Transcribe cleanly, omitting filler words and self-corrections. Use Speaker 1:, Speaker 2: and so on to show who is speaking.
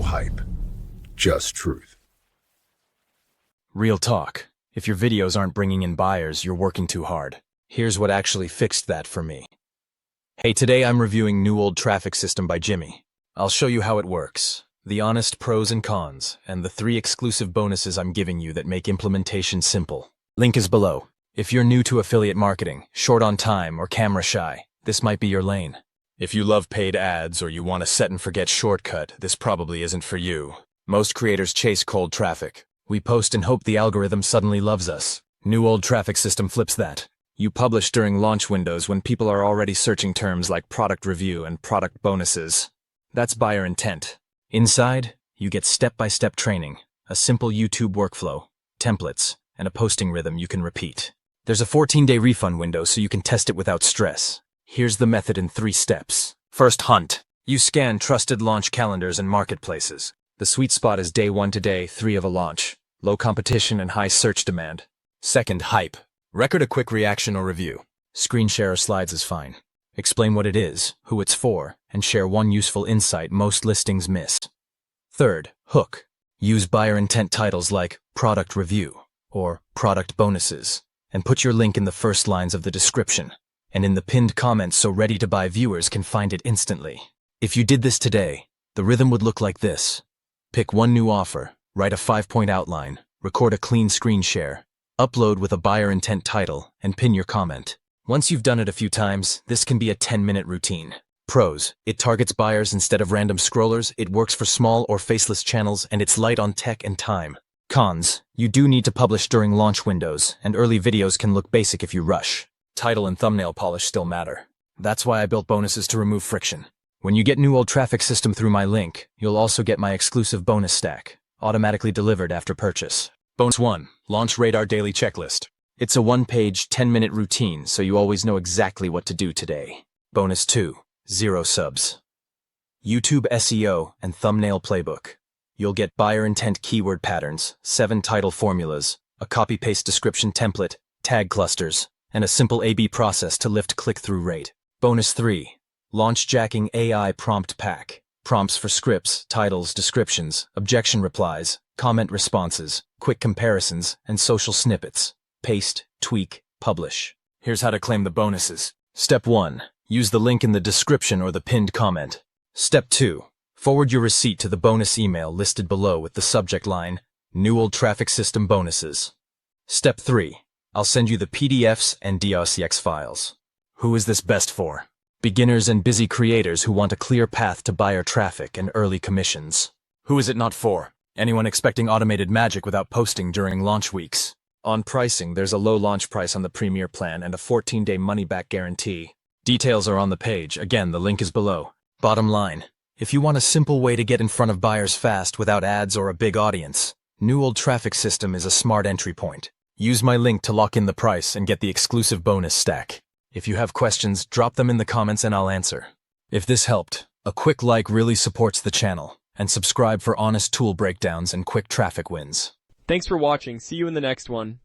Speaker 1: hype, just truth.
Speaker 2: Real talk. If your videos aren't bringing in buyers, you're working too hard. Here's what actually fixed that for me. Hey, today I'm reviewing NewOld Traffic System by Jimmy. I'll show you how it works, the honest pros and cons, and the 3 exclusive bonuses I'm giving you that make implementation simple. Link is below. If you're new to affiliate marketing, short on time, or camera shy, this might be your lane. If you love paid ads or you want a set and forget shortcut, this probably isn't for you. Most creators chase cold traffic. We post and hope the algorithm suddenly loves us. NewOld Traffic System flips that. You publish during launch windows when people are already searching terms like product review and product bonuses. That's buyer intent. Inside, you get step-by-step training, a simple YouTube workflow, templates, and a posting rhythm you can repeat. There's a 14-day refund window so you can test it without stress. Here's the method in 3 steps. First, hunt. You scan trusted launch calendars and marketplaces. The sweet spot is day 1 to day 3 of a launch. Low competition and high search demand. Second, hype. Record a quick reaction or review. Screen share or slides is fine. Explain what it is, who it's for, and share one useful insight most listings miss. Third, hook. Use buyer intent titles like product review or product bonuses, and put your link in the first lines of the description and in the pinned comments so ready-to-buy viewers can find it instantly. If you did this today, the rhythm would look like this. Pick one new offer, write a 5-point outline, record a clean screen share, upload with a buyer intent title, and pin your comment. Once you've done it a few times, this can be a 10-minute routine. Pros: it targets buyers instead of random scrollers, it works for small or faceless channels, and it's light on tech and time. Cons: you do need to publish during launch windows, and early videos can look basic if you rush. Title and thumbnail polish still matter. That's why I built bonuses to remove friction. When you get NewOld Traffic System through my link, you'll also get my exclusive bonus stack, automatically delivered after purchase. Bonus 1, Launch Radar Daily Checklist. It's a 1-page, 10-minute routine, so you always know exactly what to do today. Bonus 2, 0 subs. YouTube SEO and Thumbnail Playbook. You'll get buyer intent keyword patterns, 7 title formulas, a copy-paste description template, tag clusters, and a simple A/B process to lift click-through rate. Bonus 3, Launch Jacking AI Prompt Pack. Prompts for scripts, titles, descriptions, objection replies, comment responses, quick comparisons, and social snippets. Paste, tweak, publish. Here's how to claim the bonuses. Step 1. Use the link in the description or the pinned comment. Step 2. Forward your receipt to the bonus email listed below with the subject line, NewOld Traffic System Bonuses. Step 3. I'll send you the PDFs and DOCX files. Who is this best for? Beginners and busy creators who want a clear path to buyer traffic and early commissions. Who is it not for? Anyone expecting automated magic without posting during launch weeks. On pricing, there's a low launch price on the Premier plan and a 14-day money-back guarantee. Details are on the page. Again, the link is below. Bottom line, if you want a simple way to get in front of buyers fast without ads or a big audience, NewOld Traffic System is a smart entry point. Use my link to lock in the price and get the exclusive bonus stack. If you have questions, drop them in the comments and I'll answer. If this helped, a quick like really supports the channel, and subscribe for honest tool breakdowns and quick traffic wins.
Speaker 3: Thanks for watching. See you in the next one.